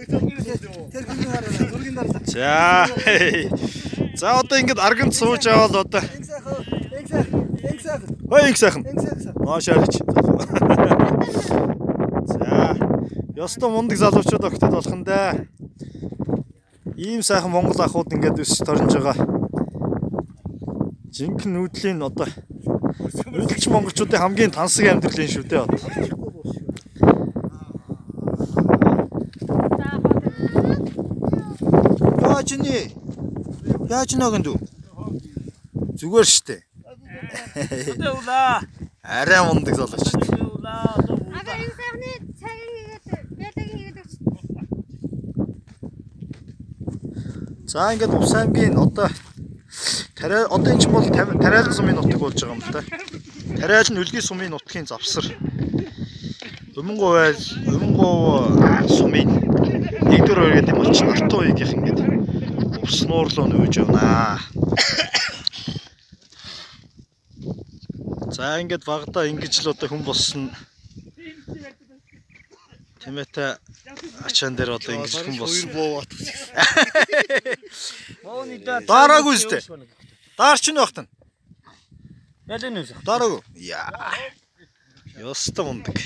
Тэр хүний хараа зургийн дарлаа. За. За одоо ингэж арганд сууж аваад одоо. Энг сайхан. Хой инх сайхан. Энг сайхан. Маашаарч. За. Ёстой мундаг залуучууд огтод болох нь да. Ийм сайхан монгол ахуйд ингэж өсөж торнж байгаа. Жинхэнэ нүүдлийн одоо нүүдэлч монголчуудын хамгийн тансаг амьдрал юм шүү дээ. Яаж нэгэн дүү? Зүгээр штэ. Арай мундаг залууч. Aber энэ сайхны цагийг хийгээд бэлэг хийгээд өгч. За ингээд Увс аймгийн одоо энэ ч бол Тариалан сумын нутаг болж байгаа юм л да. Тариалан үлгийн сумын нутгийн завсар. Өмнөгов сумын 1-р хоёр гэдэг юм чинь алтан уягийнх ингээд Увс нуурлуу нүүж явнаа. За ингээд багада ингэж л одоо хүн болсон. Тэмээтэй ачаан дээр одоо ингэж хүн болсон. Дараагүй зү. Даарч нь багтана. Ял энэ үсэ. Дараагүй. Яа. Ёстой мундаг.